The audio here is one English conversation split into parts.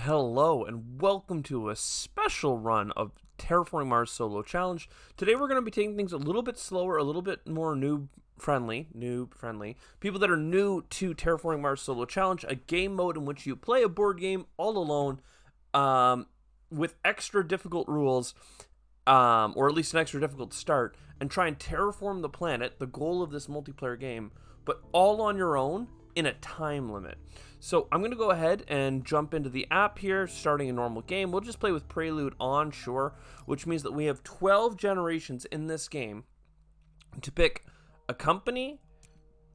Hello and welcome to a special run of Terraforming Mars Solo Challenge. Today we're going to be taking things a little bit slower, a little bit more noob friendly. People that are new to Terraforming Mars Solo Challenge, a game mode in which you play a board game all alone, with extra difficult rules, or at least an extra difficult start, and try and terraform the planet, the goal of this multiplayer game, but all on your own in a time limit. So I'm going to go ahead and jump into the app here, starting a normal game. We'll just play with Prelude on, sure, which means that we have 12 generations in this game to pick a company.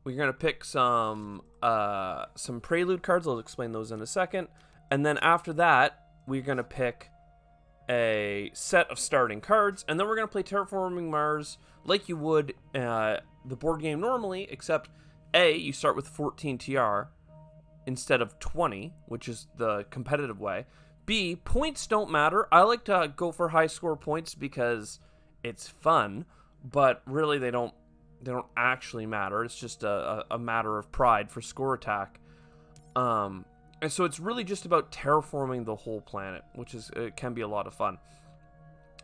We're going to pick some Prelude cards. I'll explain those in a second. And then after that, we're going to pick a set of starting cards, and then we're going to play Terraforming Mars like you would the board game normally, except A, you start with 14 TR instead of 20, which is the competitive way. B, points don't matter. I like to go for high score points because it's fun, but really they don't actually matter. It's just a matter of pride for score attack. And so it's really just about terraforming the whole planet, which it can be a lot of fun.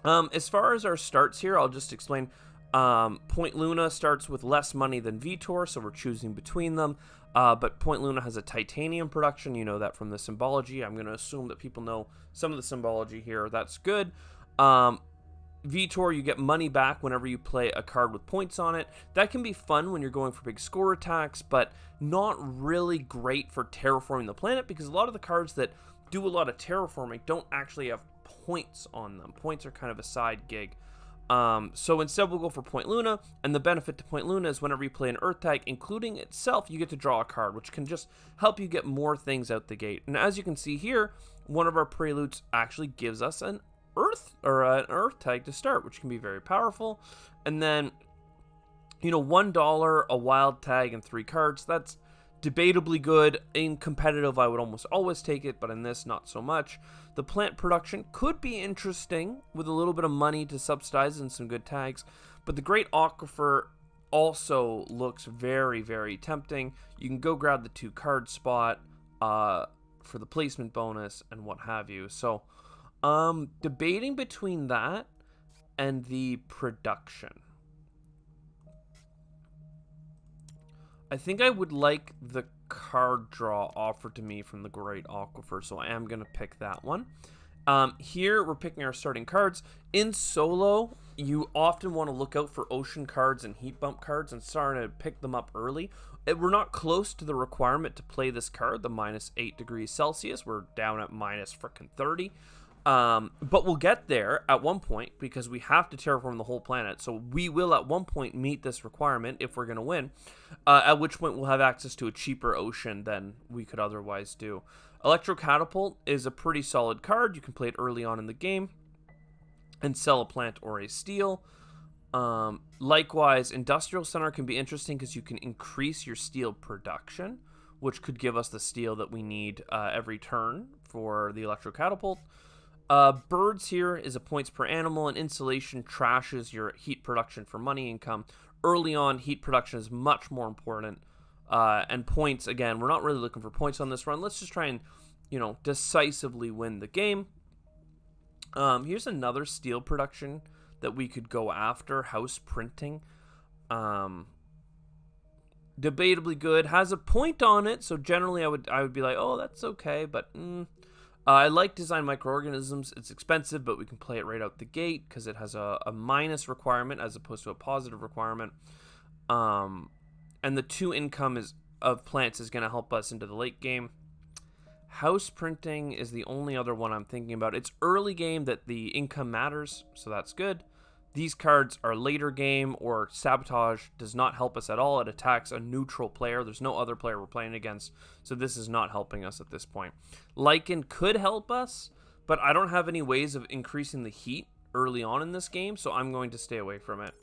As far as our starts here, I'll just explain. Point Luna starts with less money than Vitor, so we're choosing between them. But Point Luna has a titanium production. You know that from the symbology. I'm going to assume that people know some of the symbology here. That's good. Vitor, you get money back whenever you play a card with points on it. That can be fun when you're going for big score attacks, but not really great for terraforming the planet, because a lot of the cards that do a lot of terraforming don't actually have points on them. Points are kind of a side gig. So instead we'll go for Point Luna, and the benefit to Point Luna is whenever you play an Earth tag, including itself, you get to draw a card, which can just help you get more things out the gate. And as you can see here, one of our preludes actually gives us an Earth tag to start, which can be very powerful. And then, $1, a wild tag, and 3 cards. That's debatably good. In competitive, I would almost always take it, but in this, not so much. The plant production could be interesting with a little bit of money to subsidize and some good tags, but the Great Aquifer also looks very, very tempting. You can go grab the 2 card spot for the placement bonus and what have you. So debating between that and the production. I think I would like the card draw offered to me from the Great Aquifer, so I am going to pick that one. Here, we're picking our starting cards. In solo, you often want to look out for ocean cards and heat bump cards and start to pick them up early. We're not close to the requirement to play this card, the minus 8 degrees Celsius. We're down at minus frickin' 30. But we'll get there at one point because we have to terraform the whole planet. So we will at one point meet this requirement if we're going to win, at which point we'll have access to a cheaper ocean than we could otherwise do. Electro Catapult is a pretty solid card. You can play it early on in the game and sell a plant or a steel. Likewise, Industrial Center can be interesting because you can increase your steel production, which could give us the steel that we need every turn for the Electro Catapult. Birds here is a points per animal, and insulation trashes your heat production for money income. Early on, heat production is much more important. And points, again, we're not really looking for points on this run. Let's just try and, decisively win the game. Here's another steel production that we could go after, house printing. Debatably good, has a point on it, so generally I would be like, oh, that's okay, but I like design microorganisms. It's expensive, but we can play it right out the gate because it has a minus requirement as opposed to a positive requirement. And the 2 income of plants is going to help us into the late game. House printing is the only other one I'm thinking about. It's early game that the income matters, so that's good. These cards are later game, or sabotage does not help us at all. It attacks a neutral player. There's no other player we're playing against, so this is not helping us at this point. Lichen could help us, but I don't have any ways of increasing the heat early on in this game, so I'm going to stay away from it.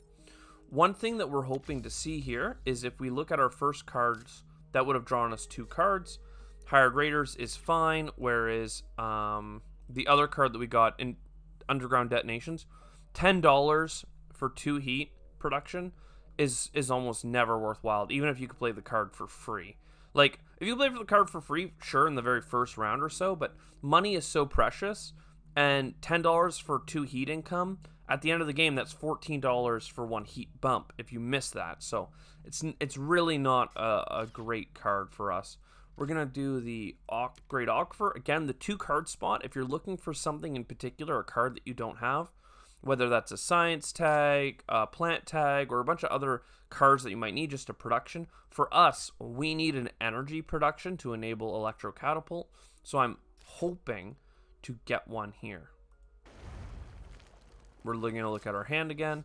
One thing that we're hoping to see here is if we look at our first cards, that would have drawn us 2 cards. Hired Raiders is fine, whereas the other card that we got in Underground Detonations, $10 for 2 heat production is almost never worthwhile, even if you could play the card for free. Like, if you play for the card for free, sure, in the very first round or so, but money is so precious, and $10 for 2 heat income, at the end of the game, that's $14 for 1 heat bump if you miss that. So it's really not a great card for us. We're going to do the Great Aquifer. Again, the 2 card spot, if you're looking for something in particular, a card that you don't have, whether that's a science tag, a plant tag, or a bunch of other cards that you might need just a production. For us, we need an energy production to enable Electro Catapult, so I'm hoping to get one here. We're going to look at our hand again.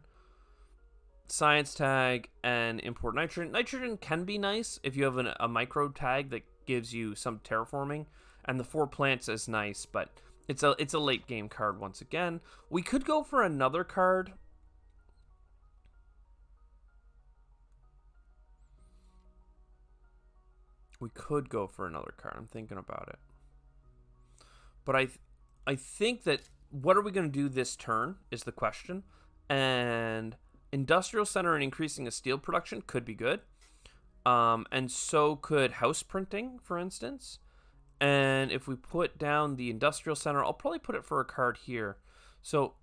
Science tag and import nitrogen. Nitrogen can be nice if you have a micro tag that gives you some terraforming, and the 4 plants is nice, but it's a late game card once again. We could go for another card. I'm thinking about it. But I think that what are we going to do this turn is the question. And Industrial Center and increasing a steel production could be good. And so could house printing, for instance. And if we put down the Industrial Center, I'll probably put it for a card here. So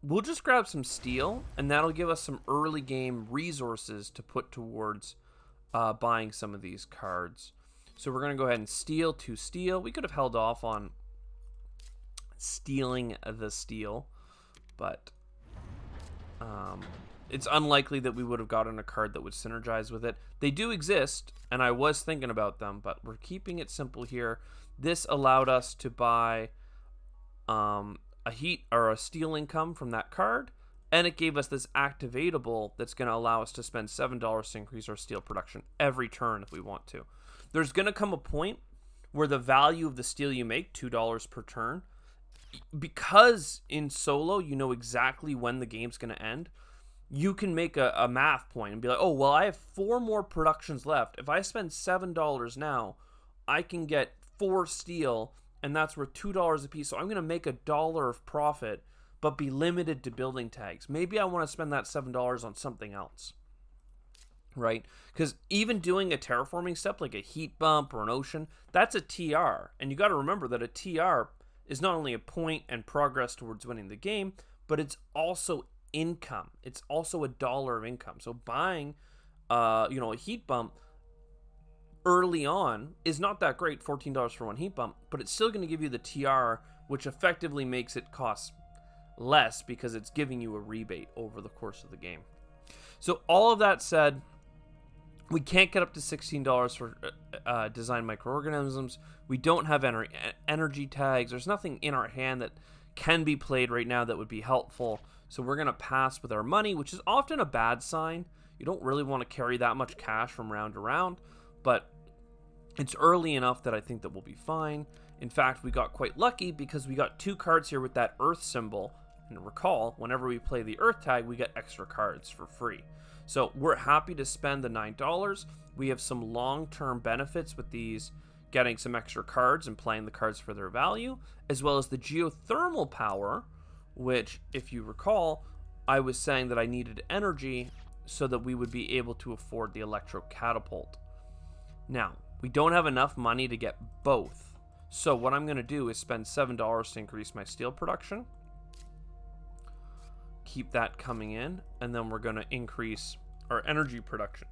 we'll just grab some steel, and that'll give us some early game resources to put towards buying some of these cards. So we're going to go ahead and steal 2 steel. We could have held off on stealing the steel, but it's unlikely that we would have gotten a card that would synergize with it. They do exist, and I was thinking about them, but we're keeping it simple here. This allowed us to buy a heat or a steel income from that card, and it gave us this activatable that's going to allow us to spend $7 to increase our steel production every turn if we want to. There's going to come a point where the value of the steel you make, $2 per turn, because in solo you know exactly when the game's going to end, you can make a math point and be like, oh, well, I have 4 more productions left. If I spend $7 now, I can get 4 steel, and that's worth $2 a piece. So I'm going to make $1 of profit, but be limited to building tags. Maybe I want to spend that $7 on something else, right? Because even doing a terraforming step like a heat bump or an ocean, that's a TR. And you got to remember that a TR is not only a point and progress towards winning the game, but it's also income. It's also $1 of income. So buying a heat bump early on is not that great, $14 for 1 heat bump, but it's still going to give you the TR, which effectively makes it cost less because it's giving you a rebate over the course of the game. So all of that said, we can't get up to $16 for design microorganisms. We don't have energy tags. There's nothing in our hand that can be played right now that would be helpful. So we're going to pass with our money, which is often a bad sign. You don't really want to carry that much cash from round to round, but it's early enough that I think that we'll be fine. In fact, we got quite lucky because we got 2 cards here with that Earth symbol. And recall, whenever we play the Earth tag, we get extra cards for free. So we're happy to spend the $9. We have some long-term benefits with these, getting some extra cards and playing the cards for their value, as well as the geothermal power, which, if you recall, I was saying that I needed energy so that we would be able to afford the Electro Catapult. Now, we don't have enough money to get both. So what I'm going to do is spend $7 to increase my steel production. Keep that coming in, and then we're going to increase our energy production.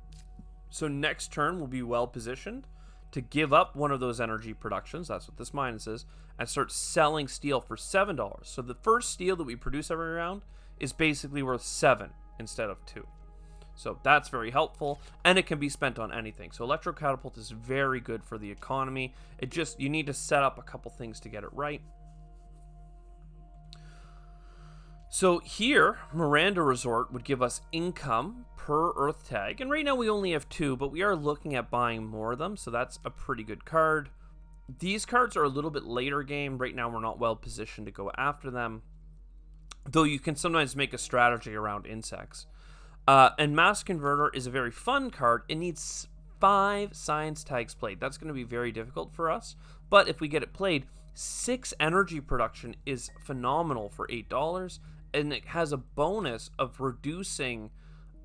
So next turn we'll be well positioned to give up one of those energy productions, that's what this minus is, and start selling steel for $7. So the first steel that we produce every round is basically worth 7 instead of 2. So that's very helpful, and it can be spent on anything. So Electro Catapult is very good for the economy. You need to set up a couple things to get it right. So here, Miranda Resort would give us income per Earth tag. And right now we only have 2, but we are looking at buying more of them. So that's a pretty good card. These cards are a little bit later game. Right now we're not well positioned to go after them, though you can sometimes make a strategy around insects. And Mass Converter is a very fun card. It needs 5 science tags played. That's going to be very difficult for us. But if we get it played, 6 energy production is phenomenal for $8. And it has a bonus of reducing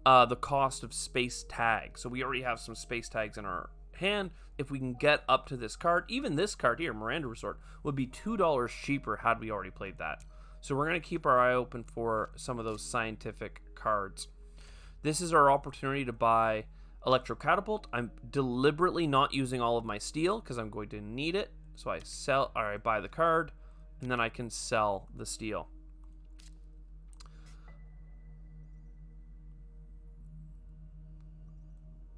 the cost of space tags. So we already have some space tags in our hand. If we can get up to this card, even this card here, Miranda Resort, would be $2 cheaper had we already played that. So we're going to keep our eye open for some of those scientific cards. This is our opportunity to buy Electro Catapult. I'm deliberately not using all of my steel because I'm going to need it. So I buy the card, and then I can sell the steel.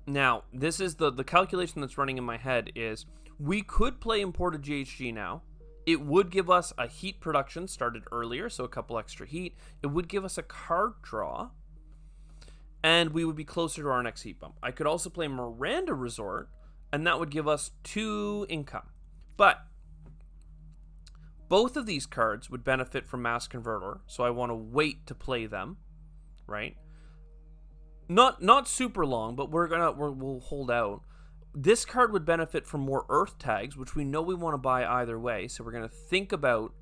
Now, this is the calculation that's running in my head is we could play imported GHG now. It would give us a heat production started earlier, so a couple extra heat. It would give us a card draw, and we would be closer to our next heat bump. I could also play Miranda Resort, and that would give us 2 income. But both of these cards would benefit from Mass Converter, so I want to wait to play them, right? Not super long, but we'll hold out. This card would benefit from more Earth tags, which we know we want to buy either way. So we're gonna think about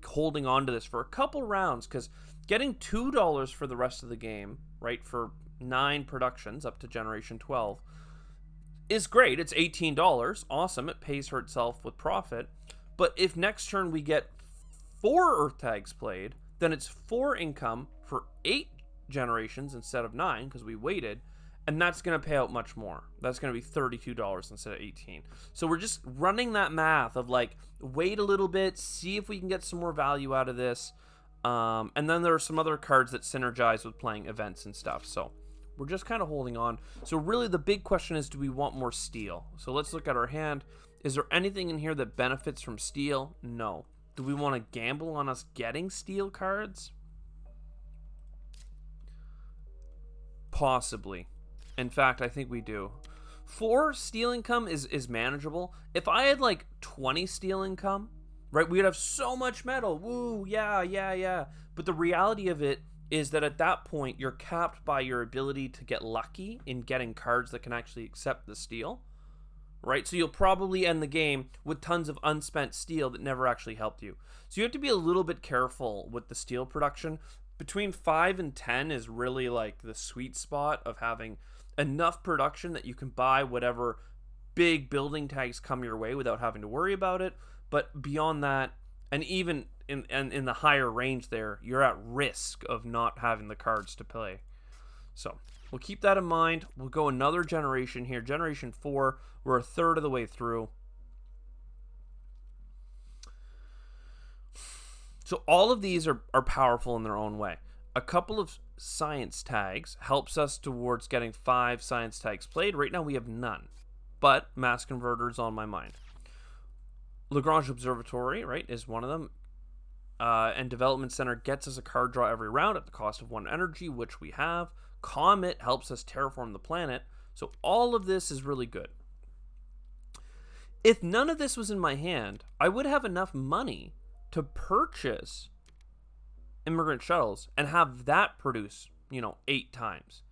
holding on to this for a couple rounds, because getting $2 for the rest of the game, right, for 9 productions up to Generation 12, is great. It's $18, awesome. It pays for itself with profit. But if next turn we get 4 Earth tags played, then it's 4 income for 8 generations instead of 9 because we waited. And that's going to pay out much more. That's going to be $32 instead of 18. So we're just running that math of like, wait a little bit, see if we can get some more value out of this. And then there are some other cards that synergize with playing events and stuff. So we're just kind of holding on. So really the big question is, do we want more steel? So let's look at our hand. Is there anything in here that benefits from steel? No. Do we want to gamble on us getting steel cards? Possibly. In fact, I think we do. 4 steel income is manageable. If I had like 20 steel income, right, we'd have so much metal. Woo, yeah. But the reality of it is that at that point, you're capped by your ability to get lucky in getting cards that can actually accept the steel, right? So you'll probably end the game with tons of unspent steel that never actually helped you. So you have to be a little bit careful with the steel production. Between 5 and 10 is really like the sweet spot of having enough production that you can buy whatever big building tags come your way without having to worry about it. But beyond that, and even in the higher range there, you're at risk of not having the cards to play. So we'll keep that in mind. We'll go another generation here. Generation 4, we're a third of the way through. So all of these are powerful in their own way. A couple of science tags helps us towards getting 5 science tags played. Right now we have none, but Mass Converter is on my mind. Lagrange Observatory, right, is one of them. And Development Center gets us a card draw every round at the cost of 1 energy, which we have. Comet helps us terraform the planet. So all of this is really good. If none of this was in my hand, I would have enough money to purchase immigrant shuttles and have that produce, 8 times.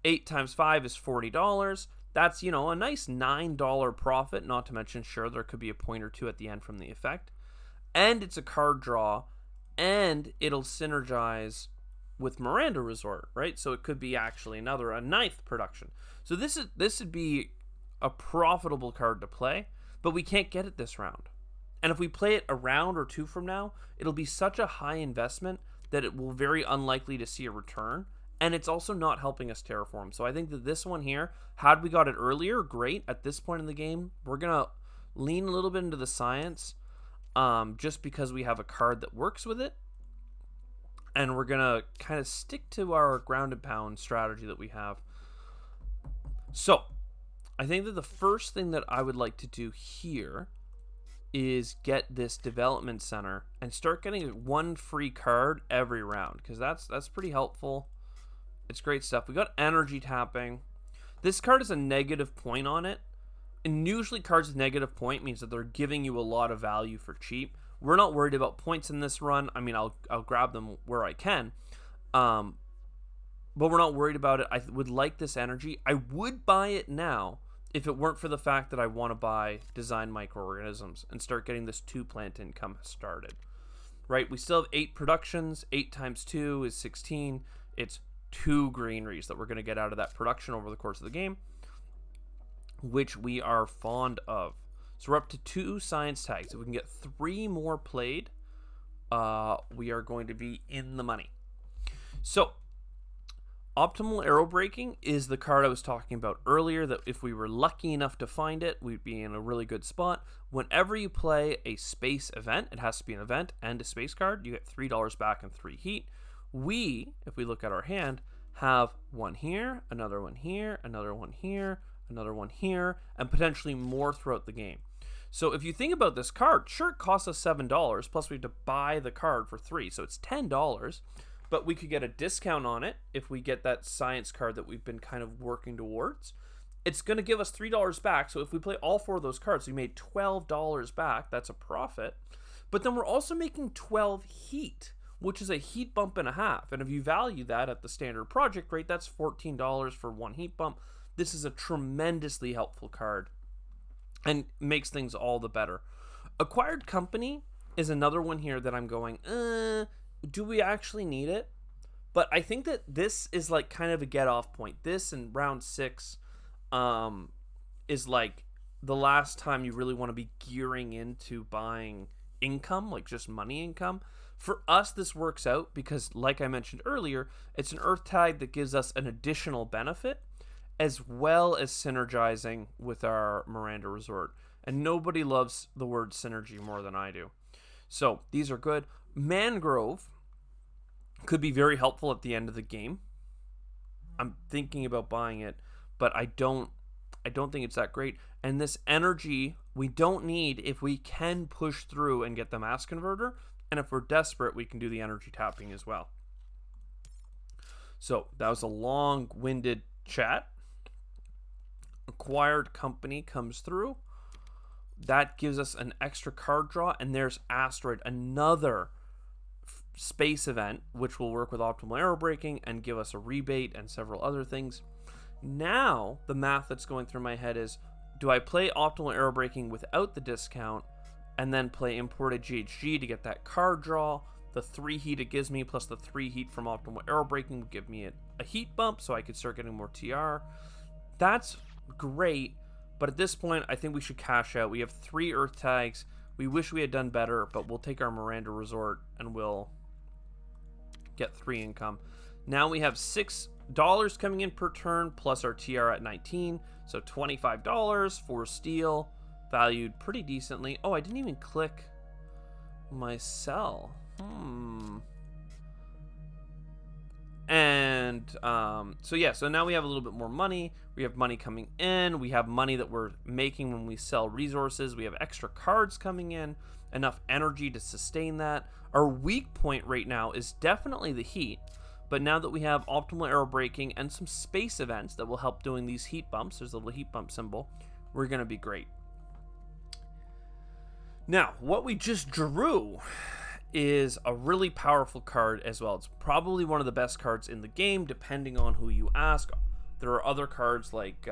8 times 5 is $40. That's, a nice $9 profit, not to mention, sure, there could be a point or two at the end from the effect. And it's a card draw, and it'll synergize with Miranda Resort, right? So it could be actually a 9th production. So this would be a profitable card to play, but we can't get it this round. And if we play it a round or 2 from now, it'll be such a high investment that it will very unlikely to see a return. And it's also not helping us terraform. So I think that this one here, had we got it earlier, great. At this point in the game, we're going to lean a little bit into the science just because we have a card that works with it. And we're going to kind of stick to our ground and pound strategy that we have. So I think that the first thing that I would like to do here is get this development center and start getting 1 free card every round, because that's pretty helpful. It's great stuff. We got energy tapping. This card has a negative point on it, and usually cards with negative point means that they're giving you a lot of value for cheap. We're not worried about points in this run. I mean, I'll grab them where I can, but we're not worried about it. I would like this energy. I would buy it now if it weren't for the fact that I want to buy design microorganisms and start getting this 2 plant income started. Right? We still have 8 productions. 8 times 2 is 16. It's 2 greeneries that we're going to get out of that production over the course of the game, which we are fond of. So we're up to 2 science tags. If we can get 3 more played, we are going to be in the money. So optimal arrow braking is the card I was talking about earlier, that if we were lucky enough to find it, we'd be in a really good spot. Whenever you play a space event, it has to be an event and a space card, you get $3 back and 3 heat. We, if we look at our hand, have 1 here, another 1 here, another 1 here, another 1 here, and potentially more throughout the game. So if you think about this card, sure, it costs us $7, plus we have to buy the card for 3, so it's $10. But we could get a discount on it if we get that science card that we've been kind of working towards. It's going to give us $3 back. So if we play all 4 of those cards, we made $12 back. That's a profit. But then we're also making 12 heat, which is a heat bump and a half. And if you value that at the standard project rate, that's $14 for 1 heat bump. This is a tremendously helpful card and makes things all the better. Acquired Company is another one here that I'm going, do we actually need it? But I think that this is like kind of a get off point. This in round 6 is like the last time you really want to be gearing into buying income, like just money income. For us, this works out because, like I mentioned earlier, it's an earth tag that gives us an additional benefit as well as synergizing with our Miranda Resort. And nobody loves the word synergy more than I do. So these are good. Mangrove could be very helpful at the end of the game. I'm thinking about buying it, but I don't think it's that great. And this energy we don't need if we can push through and get the mass converter. And if we're desperate, we can do the energy tapping as well. So that was a long-winded chat. Acquired Company comes through. That gives us an extra card draw, and there's Asteroid, another space event, which will work with optimal arrow braking and give us a rebate and several other things. Now, the math that's going through my head is, do I play optimal arrow braking without the discount and then play imported GHG to get that card draw? The 3 heat it gives me plus the 3 heat from optimal arrow braking would give me a heat bump so I could start getting more TR. That's great. But at this point, I think we should cash out. We have 3 earth tags. We wish we had done better, but we'll take our Miranda Resort and we'll get 3 income. Now we have $6 coming in per turn, plus our TR at 19. So $25 for steel, valued pretty decently. Oh, I didn't even click my sell. And so now we have a little bit more money. We have money coming in. We have money that we're making when we sell resources. We have extra cards coming in, enough energy to sustain that. Our weak point right now is definitely the heat, but now that we have optimal arrow braking and some space events that will help doing these heat bumps, there's a little heat bump symbol, we're going to be great. Now, what we just drew is a really powerful card as well. It's probably one of the best cards in the game, depending on who you ask. There are other cards like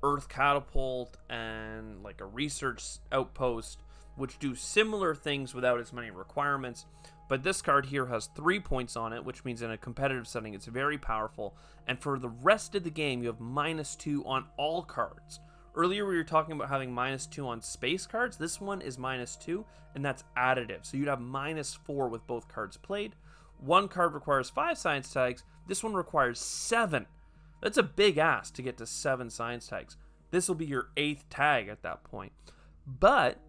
Earth Catapult and like a Research Outpost, which do similar things without as many requirements. But this card here has 3 points on it, which means in a competitive setting, it's very powerful. And for the rest of the game, you have -2 on all cards. Earlier, we were talking about having -2 on space cards. This one is -2, and that's additive. So you'd have -4 with both cards played. One card requires 5 science tags. This one requires 7. That's a big ask to get to 7 science tags. This will be your 8th tag at that point. But,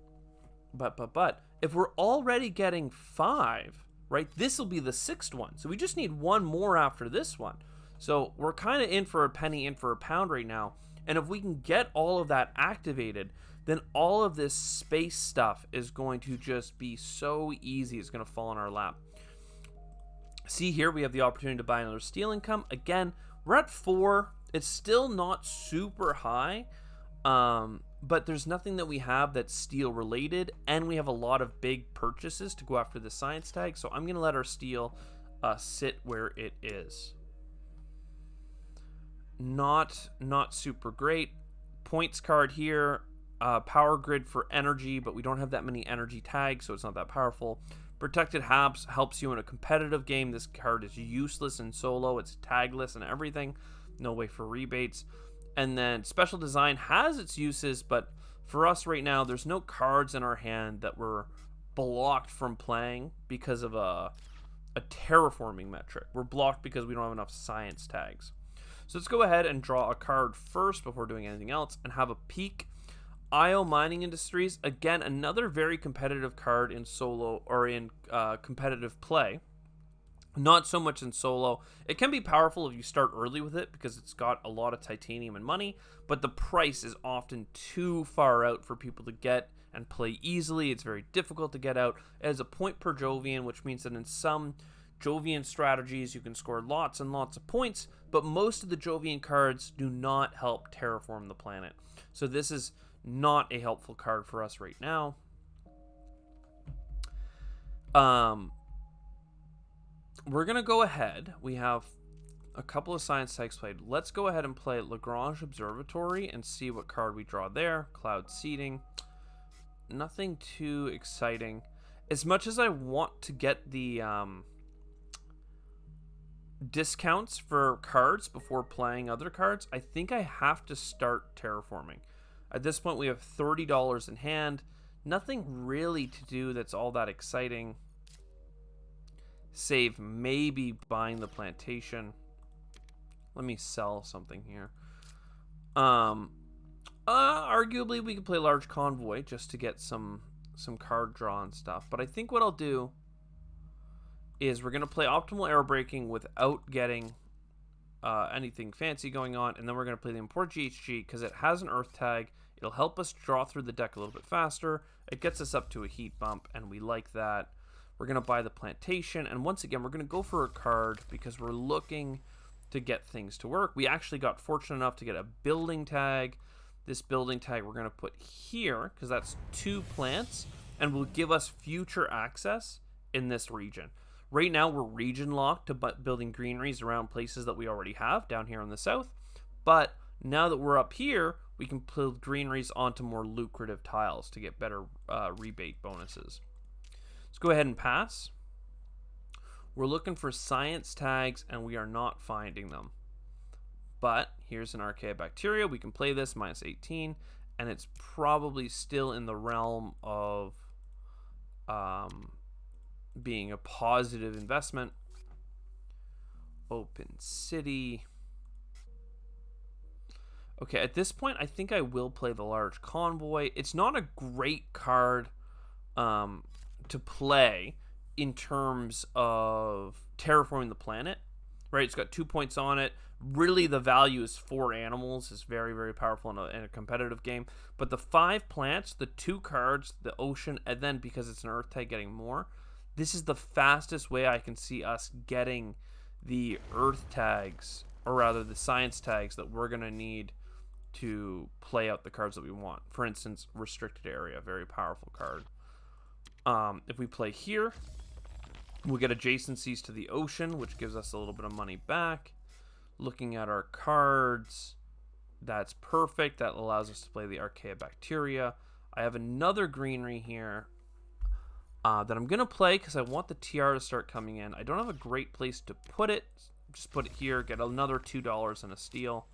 if we're already getting 5, right, this will be the 6th one. So we just need 1 more after this one. So we're kind of in for a penny, in for a pound right now. And if we can get all of that activated, then all of this space stuff is going to just be so easy. It's going to fall in our lap. See here, we have the opportunity to buy another steel income. Again, we're at 4. It's still not super high, but there's nothing that we have that's steel related, and we have a lot of big purchases to go after the science tag. So I'm going to let our steel sit where it is. Not super great. Points card here, power grid for energy, but we don't have that many energy tags, so it's not that powerful. Protected helps you in a competitive game. This card is useless in solo. It's tagless and everything. No way for rebates. And then Special Design has its uses, but for us right now, there's no cards in our hand that were blocked from playing because of a terraforming metric. We're blocked because we don't have enough science tags. So let's go ahead and draw a card first before doing anything else and have a peek. IO Mining Industries, again, another very competitive card in solo or in competitive play. Not so much in solo. It can be powerful if you start early with it because it's got a lot of titanium and money, but the price is often too far out for people to get and play easily. It's very difficult to get out. It has a point per Jovian, which means that in some Jovian strategies you can score lots and lots of points, but most of the Jovian cards do not help terraform the planet. So this is not a helpful card for us right now. We're going to go ahead. We have a couple of science tags played. Let's go ahead and play Lagrange Observatory and see what card we draw there. Cloud Seeding. Nothing too exciting. As much as I want to get the discounts for cards before playing other cards, I think I have to start terraforming. At this point, we have $30 in hand. Nothing really to do that's all that exciting. Save maybe buying the plantation. Let me sell something here. Arguably we could play Large Convoy just to get some card draw and stuff. But I think what I'll do is we're going to play Optimal Air Braking without getting anything fancy going on. And then we're going to play the Import GHG because it has an Earth tag. It'll help us draw through the deck a little bit faster. It gets us up to a heat bump, and we like that. We're going to buy the plantation, and once again, we're going to go for a card because we're looking to get things to work. We actually got fortunate enough to get a building tag. This building tag we're going to put here because that's 2 plants and will give us future access in this region. Right now, we're region locked to building greeneries around places that we already have down here in the south, but now that we're up here, we can build greeneries onto more lucrative tiles to get better rebate bonuses. Let's go ahead and pass. We're looking for science tags, and we are not finding them. But here's an Archaeobacteria. We can play this minus 18, and it's probably still in the realm of being a positive investment. Open City. Okay, at this point, I think I will play the Large Convoy. It's not a great card to play in terms of terraforming the planet, right? It's got 2 points on it. Really, the value is 4 animals. It's very, very powerful in a competitive game. But the 5 plants, the 2 cards, the ocean, and then because it's an Earth tag, getting more. This is the fastest way I can see us getting the Earth tags, or rather the science tags that we're going to need to play out the cards that we want. For instance, Restricted Area, very powerful card. If we play here, we'll get adjacencies to the ocean, which gives us a little bit of money back. Looking at our cards, that's perfect. That allows us to play the Archaeobacteria. I have another greenery here that I'm going to play because I want the TR to start coming in. I don't have a great place to put it. Just put it here, get another $2 and a steal.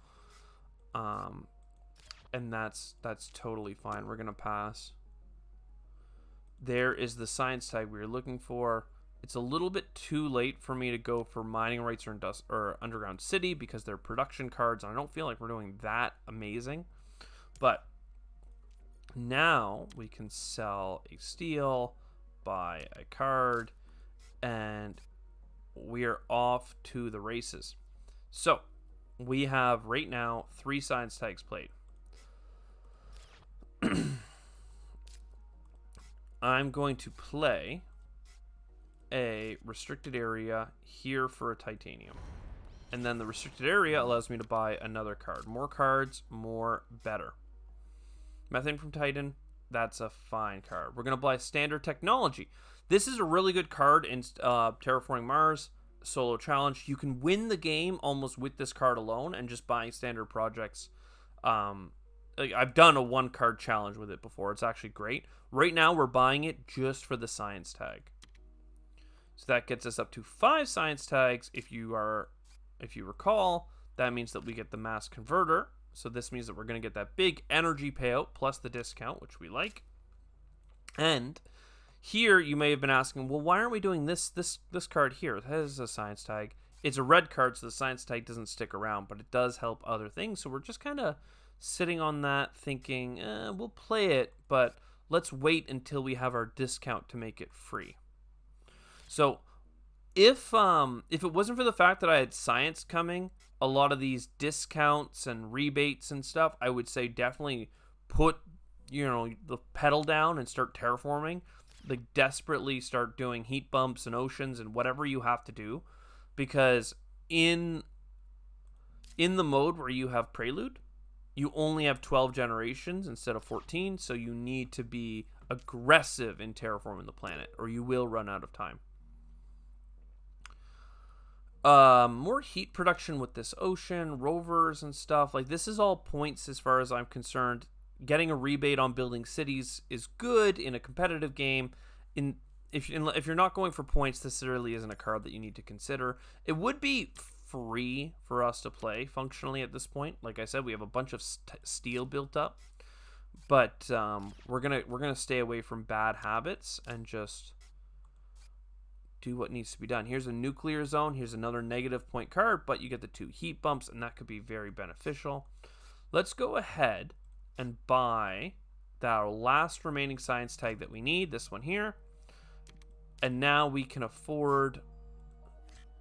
And that's totally fine. We're going to pass. There is the science tag we were looking for. It's a little bit too late for me to go for mining rights or underground city because they're production cards, and I don't feel like we're doing that amazing. But now we can sell a steel, buy a card, and we are off to the races. So we have right now 3 science tags played. I'm going to play a restricted area here for a titanium. And then the restricted area allows me to buy another card. More cards, more better. Methane from Titan, that's a fine card. We're going to buy standard technology. This is a really good card in Terraforming Mars solo challenge. You can win the game almost with this card alone and just buying standard projects. I've done a 1-card challenge with it before. It's actually great. Right now, we're buying it just for the science tag. So that gets us up to 5 science tags. If you recall, that means that we get the mass converter. So this means that we're going to get that big energy payout plus the discount, which we like. And here you may have been asking, well, why aren't we doing this card here? That is a science tag. It's a red card, so the science tag doesn't stick around, but it does help other things. So we're just kind of sitting on that thinking, we'll play it, but let's wait until we have our discount to make it free. So if it wasn't for the fact that I had science coming, a lot of these discounts and rebates and stuff, I would say definitely put, the pedal down and start terraforming. Like, desperately start doing heat bumps and oceans and whatever you have to do, because in the mode where you have prelude, you only have 12 generations instead of 14, so you need to be aggressive in terraforming the planet, or you will run out of time. More heat production with this ocean, rovers and stuff. Like, this is all points as far as I'm concerned. Getting a rebate on building cities is good in a competitive game. If you're not going for points, this really isn't a card that you need to consider. It would be free for us to play functionally at this point. Like I said, we have a bunch of steel built up, but we're gonna stay away from bad habits and just do what needs to be done. Here's a nuclear zone. Here's another negative point card, but you get the 2 heat bumps, and that could be very beneficial. Let's go ahead and buy our last remaining science tag that we need, this one here. And now we can afford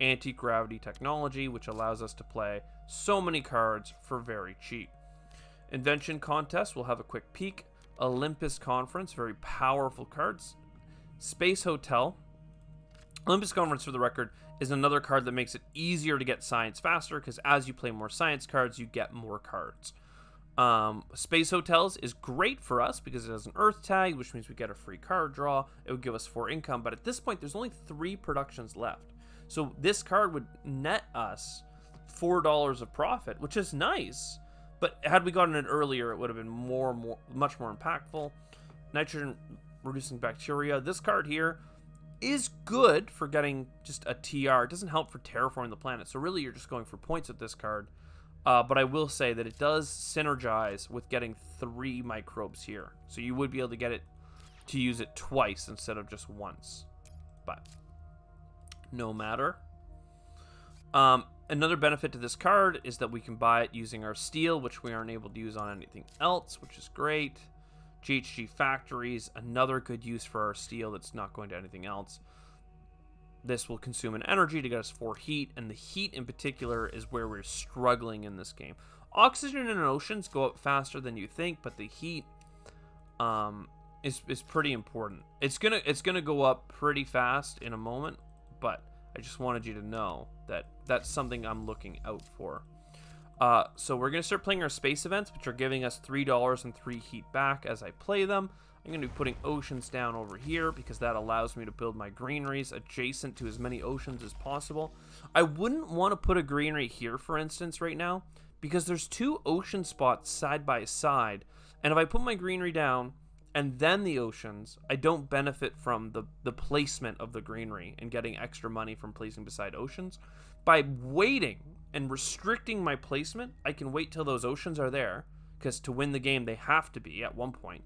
anti-gravity technology, which allows us to play so many cards for very cheap. Invention contest, we'll have a quick peek. Olympus Conference, very powerful cards. Space Hotel. Olympus Conference, for the record, is another card that makes it easier to get science faster, because as you play more science cards, you get more cards. Space Hotels is great for us because it has an Earth tag, which means we get a free card draw. It would give us 4 income, but at this point, there's only 3 productions left. So this card would net us $4 of profit, which is nice. But had we gotten it earlier, it would have been much more impactful. Nitrogen reducing bacteria. This card here is good for getting just a TR. It doesn't help for terraforming the planet. So really, you're just going for points with this card. But I will say that it does synergize with getting 3 microbes here. So you would be able to get it to use it twice instead of just once. But no matter. Another benefit to this card is that we can buy it using our steel, which we aren't able to use on anything else, which is great. GHG factories, another good use for our steel that's not going to anything else. This will consume an energy to get us 4 heat, and the heat in particular is where we're struggling in this game. Oxygen and oceans go up faster than you think, but the heat is pretty important. It's gonna go up pretty fast in a moment, but I just wanted you to know that that's something I'm looking out for. So we're gonna start playing our space events, which are giving us $3 and 3 heat back as I play them. I'm going to be putting oceans down over here because that allows me to build my greeneries adjacent to as many oceans as possible. I wouldn't want to put a greenery here, for instance, right now, because there's 2 ocean spots side by side. And if I put my greenery down and then the oceans, I don't benefit from the placement of the greenery and getting extra money from placing beside oceans. By waiting and restricting my placement, I can wait till those oceans are there, because to win the game, they have to be at one point.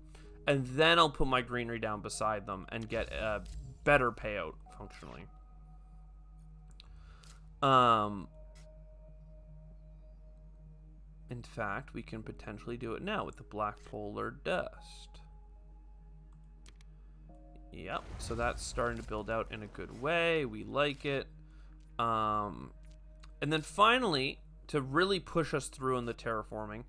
And then I'll put my greenery down beside them and get a better payout functionally. In fact, we can potentially do it now with the black polar dust. Yep, so that's starting to build out in a good way. We like it. And then finally, to really push us through in the terraforming,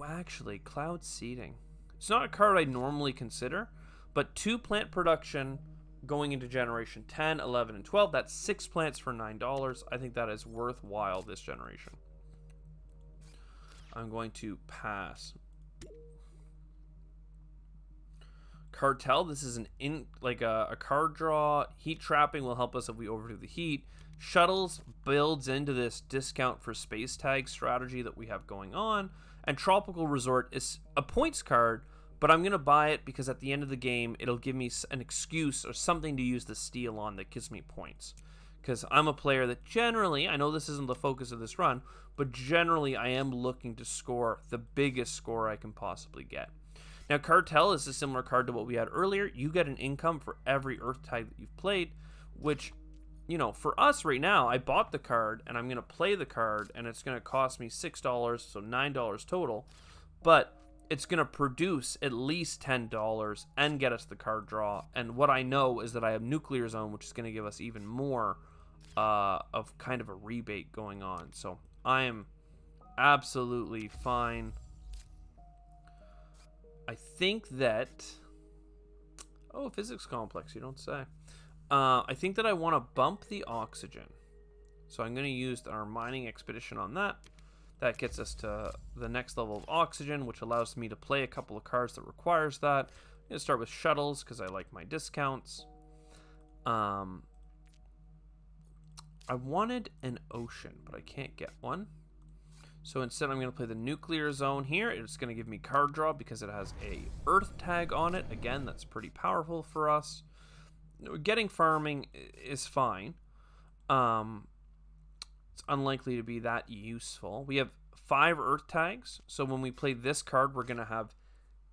actually, cloud seeding. It's not a card I normally consider, but 2 plant production going into generation 10, 11, and 12. That's 6 plants for $9. I think that is worthwhile this generation. I'm going to pass. Cartel, this is a card draw. Heat trapping will help us if we overdo the heat. Shuttles builds into this discount for space tag strategy that we have going on. And Tropical Resort is a points card, But I'm going to buy it because at the end of the game, it'll give me an excuse or something to use the steel on that gives me points. Because I'm a player that generally, I know this isn't the focus of this run, but generally I am looking to score the biggest score I can possibly get. Now, Cartel is a similar card to what we had earlier. You get an income for every Earth tag that you've played, which, you know, for us right now, I bought the card, and I'm going to play the card, and it's going to cost me $6, so $9 total. But it's going to produce at least $10 and get us the card draw. And what I know is that I have Nuclear Zone, which is going to give us even more of kind of a rebate going on. So I am absolutely fine. I think that... Oh, physics complex, you don't say. I think that I want to bump the oxygen. So I'm going to use our mining expedition on that. That gets us to the next level of oxygen, which allows me to play a couple of cards that requires that. I'm going to start with shuttles because I like my discounts. I wanted an ocean, but I can't get one. So instead I'm going to play the Nuclear Zone here. It's going to give me card draw because it has a Earth tag on it. Again, that's pretty powerful for us. Getting farming is fine. It's unlikely to be that useful. We have 5 Earth tags, so when we play this card, we're going to have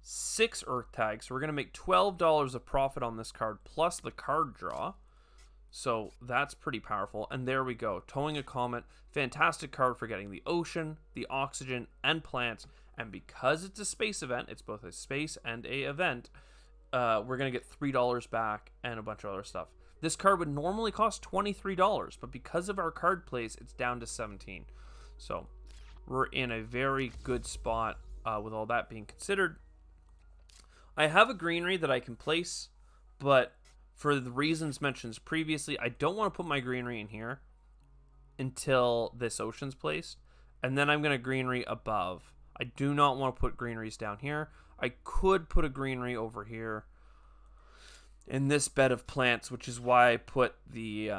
6 Earth tags. So we're going to make $12 of profit on this card, plus the card draw. So that's pretty powerful. And there we go. Towing a Comet. Fantastic card for getting the ocean, the oxygen, and plants. And because it's a space event, it's both a space and a event, we're going to get $3 back and a bunch of other stuff. This card would normally cost $23, but because of our card plays, it's down to $17. So we're in a very good spot with all that being considered. I have a greenery that I can place, but for the reasons mentioned previously, I don't want to put my greenery in here until this ocean's placed, and then I'm going to greenery above. I do not want to put greeneries down here. I could put a greenery over here in this bed of plants, which is why I put the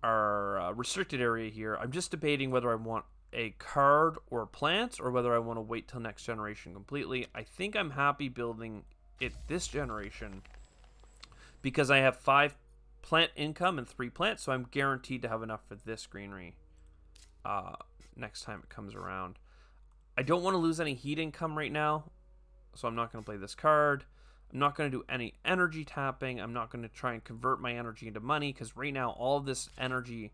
our restricted area here. I'm just debating whether I want a card or plants or whether I want to wait till next generation completely. I think I'm happy building it this generation because I have 5 plant income and 3 plants, so I'm guaranteed to have enough for this greenery next time it comes around. I don't want to lose any heat income right now, so I'm not going to play this card. I'm not going to do any energy tapping. I'm not going to try and convert my energy into money because right now all of this energy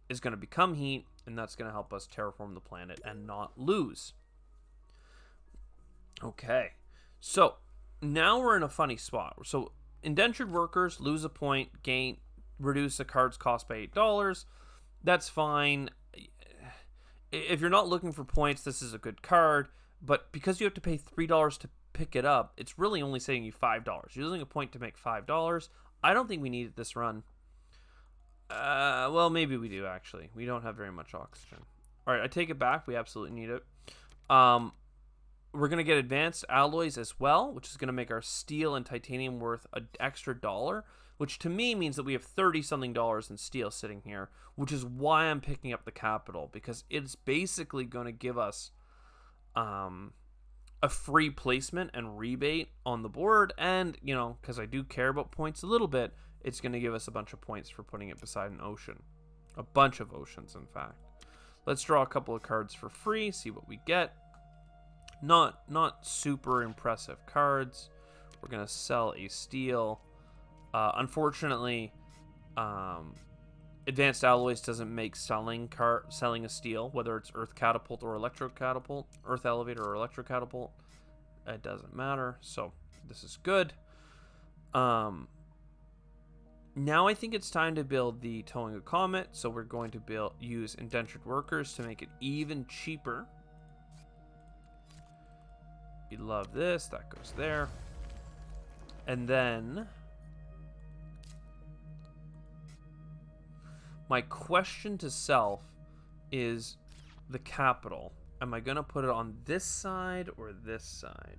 is going to become heat, and that's going to help us terraform the planet and not lose. Okay, so now we're in a funny spot. So indentured workers lose a point, reduce a card's cost by $8. That's fine. If you're not looking for points, this is a good card, but because you have to pay $3 to pick it up, it's really only saving you $5. You're losing a point to make $5. I don't think we need it this run. Well, maybe we do, actually. We don't have very much oxygen. All right, I take it back. We absolutely need it. We're going to get advanced alloys as well, which is going to make our steel and titanium worth an extra $1, which to me means that we have $30-something in steel sitting here, which is why I'm picking up the capital, because it's basically going to give us a free placement and rebate on the board, and, you know, because I do care about points a little bit, it's going to give us a bunch of points for putting it beside an ocean. A bunch of oceans, in fact. Let's draw a couple of cards for free, see what we get. Not super impressive cards. We're going to sell a steel. Unfortunately, Advanced Alloys doesn't make selling a steel, whether it's Earth Catapult or Electro Catapult, Earth Elevator or Electro Catapult. It doesn't matter, so this is good. Now I think it's time to build the Towing a Comet, so we're going to use Indentured Workers to make it even cheaper. We love this, that goes there. And then my question to self is the capital. Am I going to put it on this side or this side?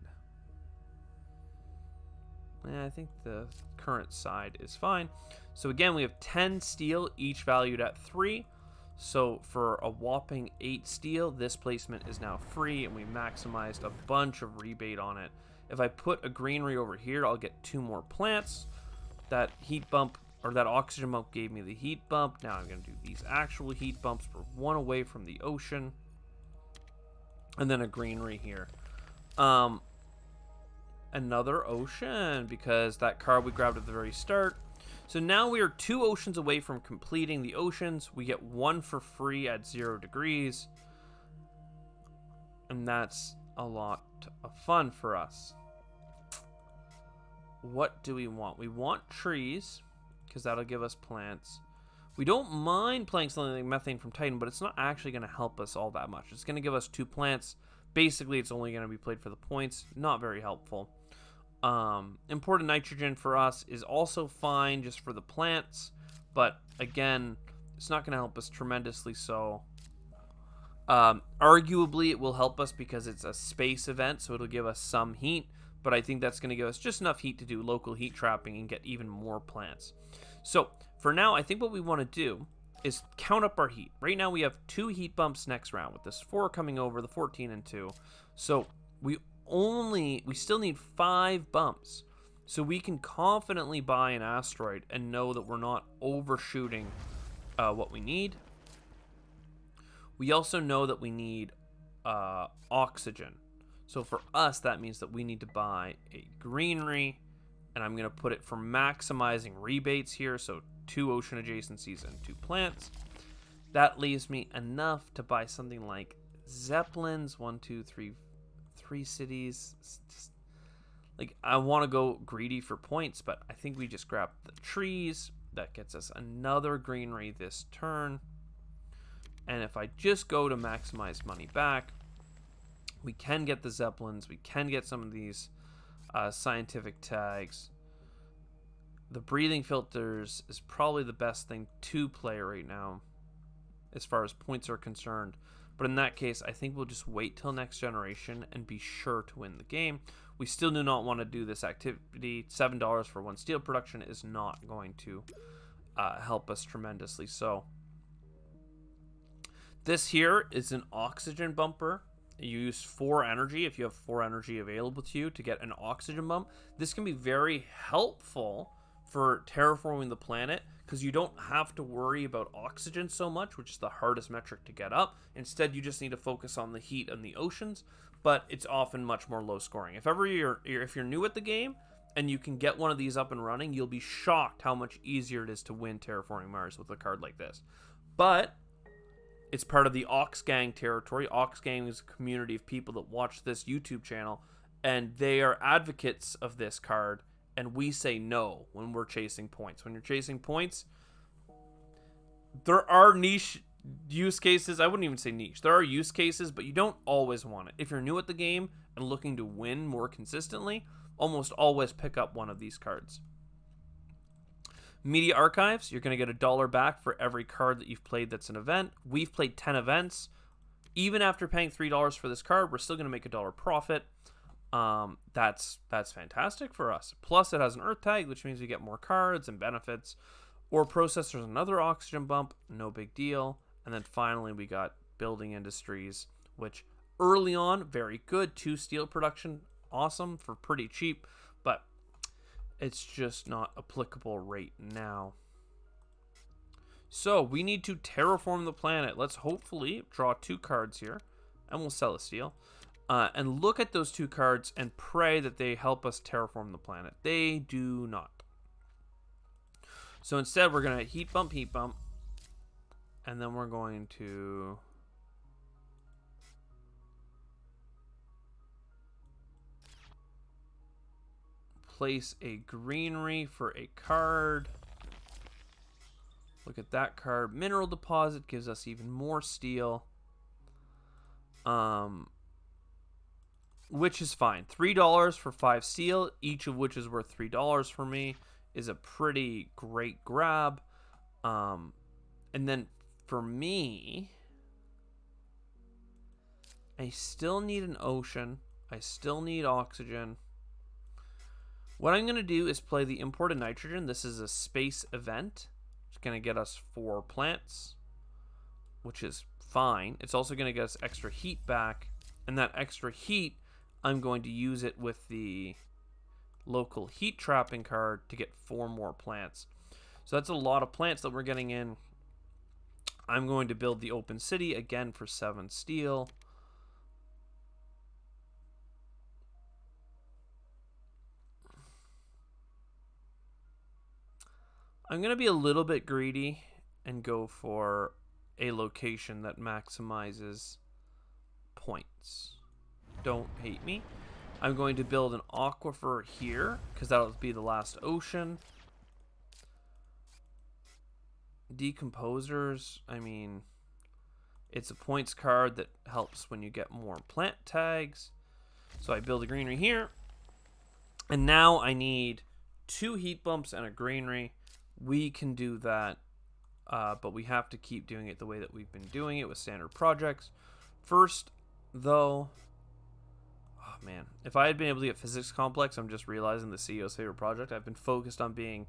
I think the current side is fine. So again, we have 10 steel, each valued at 3. So for a whopping 8 steel, this placement is now free, and we maximized a bunch of rebate on it. If I put a greenery over here, I'll get 2 more plants. That heat bump, or that oxygen bump, gave me the heat bump. Now I'm going to do these actual heat bumps. We're 1 away from the ocean. And then a greenery here. Another ocean, because that card we grabbed at the very start. So now we are 2 oceans away from completing the oceans. We get 1 for free at 0 degrees. And that's a lot of fun for us. What do we want? We want trees, because that'll give us plants. We don't mind playing something like methane from Titan, but it's not actually going to help us all that much. It's going to give us 2 plants. Basically, it's only going to be played for the points. Not very helpful. Imported nitrogen for us is also fine just for the plants, but again, it's not going to help us tremendously. So arguably it will help us because it's a space event, so it'll give us some heat, but I think that's going to give us just enough heat to do local heat trapping and get even more plants. So for now, I think what we want to do is count up our heat. Right now we have 2 heat bumps next round with this 4 coming over, the 14 and 2. So we still need 5 bumps, so we can confidently buy an asteroid and know that we're not overshooting what we need. We also know that we need oxygen, so for us that means that we need to buy a greenery, and I'm going to put it for maximizing rebates here, so 2 ocean adjacencies and 2 plants. That leaves me enough to buy something like zeppelins. 1, 2, 3 cities. Like, I want to go greedy for points, but I think we just grab the trees. That gets us another greenery this turn. And if I just go to maximize money back, we can get the zeppelins. We can get some of these scientific tags. The breathing filters is probably the best thing to play right now as far as points are concerned. But in that case, I think we'll just wait till next generation and be sure to win the game. We still do not want to do this activity. $7 for 1 steel production is not going to help us tremendously. So this here is an oxygen bumper. You use 4 energy if you have 4 energy available to you to get an oxygen bump. This can be very helpful for terraforming the planet, because you don't have to worry about oxygen so much, which is the hardest metric to get up. Instead, you just need to focus on the heat and the oceans, but it's often much more low scoring. If you're new at the game and you can get one of these up and running, you'll be shocked how much easier it is to win Terraforming Mars with a card like this. But it's part of the Ox Gang territory. Ox Gang is a community of people that watch this YouTube channel, and they are advocates of this card. And we say no when we're chasing points. When you're chasing points, there are niche use cases. I wouldn't even say niche. There are use cases, but you don't always want it. If you're new at the game and looking to win more consistently, almost always pick up one of these cards. Media Archives, you're going to get $1 back for every card that you've played that's an event. We've played 10 events. Even after paying $3 for this card, we're still going to make $1 profit. That's fantastic for us. Plus, it has an Earth tag, which means we get more cards and benefits. Ore Processor's another oxygen bump, no big deal. And then finally, we got Building Industries, which early on, very good. 2 steel production, awesome for pretty cheap, but it's just not applicable right now. So we need to terraform the planet. Let's hopefully draw 2 cards here, and we'll sell a steel. And look at those 2 cards and pray that they help us terraform the planet. They do not. So instead, we're going to heat bump, and then we're going to place a greenery for a card. Look at that card. Mineral deposit gives us even more steel. Which is fine. $3 for 5 steel, each of which is worth $3 for me, is a pretty great grab. And then for me, I still need an ocean. I still need oxygen. What I'm going to do is play the imported nitrogen. This is a space event. It's going to get us 4 plants. which is fine. It's also going to get us extra heat back, and that extra heat, I'm going to use it with the local heat trapping card to get 4 more plants. So that's a lot of plants that we're getting in. I'm going to build the open city again for 7 steel. I'm going to be a little bit greedy and go for a location that maximizes points. Don't hate me. I'm going to build an aquifer here because that'll be the last ocean. Decomposers, I mean, it's a points card that helps when you get more plant tags. So I build a greenery here. And now I need 2 heat bumps and a greenery. We can do that, but we have to keep doing it the way that we've been doing it with standard projects. First, though, oh man, if I had been able to get physics complex, I'm just realizing the CEO's favorite project. I've been focused on being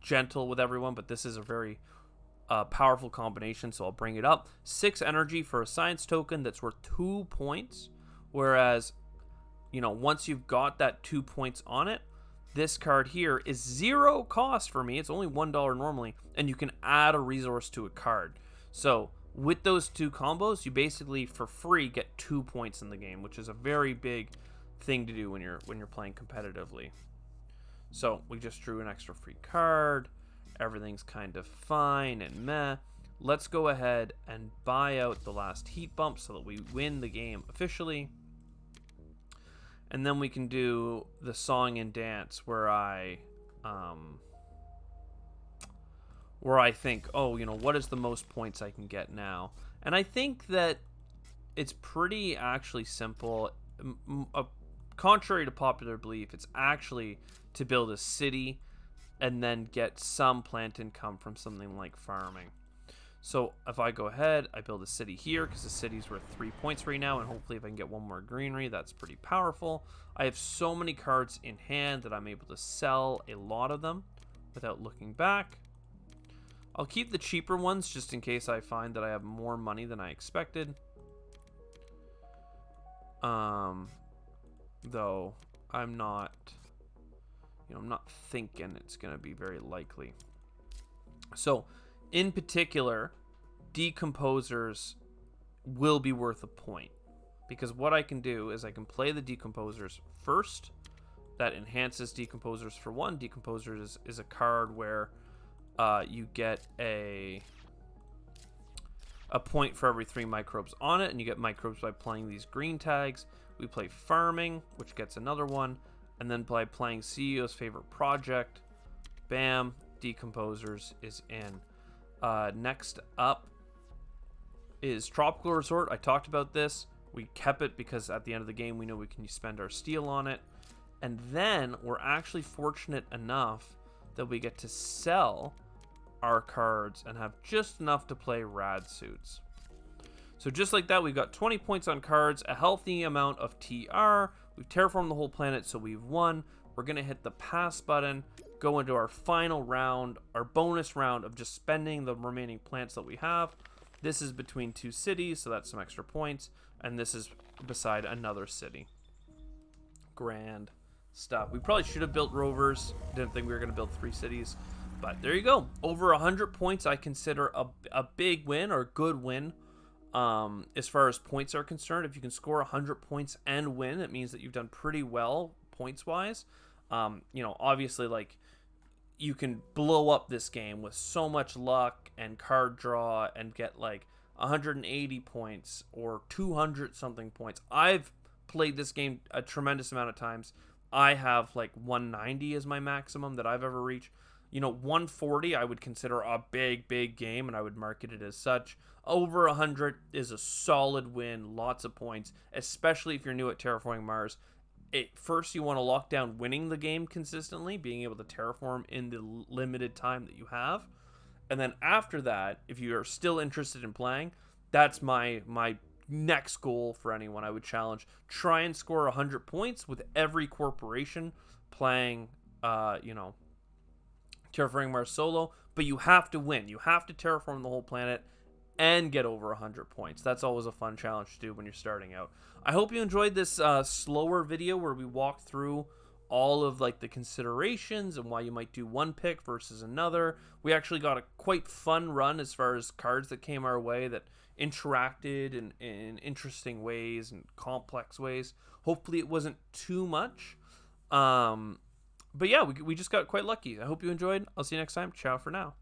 gentle with everyone, but this is a very powerful combination, so I'll bring it up. 6 energy for a science token that's worth 2 points, whereas, you know, once you've got that 2 points on it, this card here is 0 cost for me. It's only $1 normally, and you can add a resource to a card. So with those 2 combos, you basically for free get 2 points in the game, which is a very big thing to do when you're playing competitively. So we just drew an extra free card. Everything's kind of fine and meh. Let's go ahead and buy out the last heat bump so that we win the game officially. And then we can do the song and dance where I think, oh, you know, what is the most points I can get now? And I think that it's pretty actually simple. Contrary to popular belief, it's actually to build a city and then get some plant income from something like farming. So if I go ahead, I build a city here because the city's worth 3 points right now, and hopefully if I can get 1 more greenery, that's pretty powerful. I have so many cards in hand that I'm able to sell a lot of them without looking back. I'll keep the cheaper ones just in case I find that I have more money than I expected. Though I'm not thinking it's going to be very likely. So in particular, decomposers will be worth a point, because what I can do is I can play the decomposers first. That enhances decomposers for 1. Decomposers is a card where you get a point for every 3 microbes on it, and you get microbes by playing these green tags. We play farming, which gets another 1, and then by playing CEO's favorite project, bam, decomposers is in. Next up is Tropical Resort. I talked about this. We kept it because at the end of the game we know we can spend our steel on it. And then we're actually fortunate enough that we get to sell our cards and have just enough to play rad suits. So just like that, we've got 20 points on cards, a healthy amount of TR. We've terraformed the whole planet, so we've won. We're going to hit the pass button, go into our final round, our bonus round of just spending the remaining plants that we have. This is between 2 cities, so that's some extra points. And this is beside another city. Grand stuff. We probably should have built rovers. Didn't think we were going to build 3 cities. But there you go. Over 100 points I consider a big win, or a good win. As far as points are concerned, if you can score 100 points and win, it means that you've done pretty well points-wise. You know, obviously, like, you can blow up this game with so much luck and card draw and get like 180 points or 200 something points. I've played this game a tremendous amount of times. I have like 190 as my maximum that I've ever reached. You know, 140 I would consider a big game, and I would market it as such. Over 100 is a solid win, lots of points, especially if you're new at Terraforming Mars. First, you want to lock down winning the game consistently, being able to terraform in the limited time that you have. And then after that, if you are still interested in playing, that's my next goal for anyone I would challenge. Try and score 100 points with every corporation playing, Terraforming Mars solo. But you have to win. You have to terraform the whole planet and get over 100 points. That's always a fun challenge to do when you're starting out. I hope you enjoyed this slower video where we walk through all of like the considerations and why you might do one pick versus another. We actually got a quite fun run as far as cards that came our way that interacted in interesting ways and complex ways. Hopefully it wasn't too much. But yeah, we just got quite lucky. I hope you enjoyed. I'll see you next time. Ciao for now.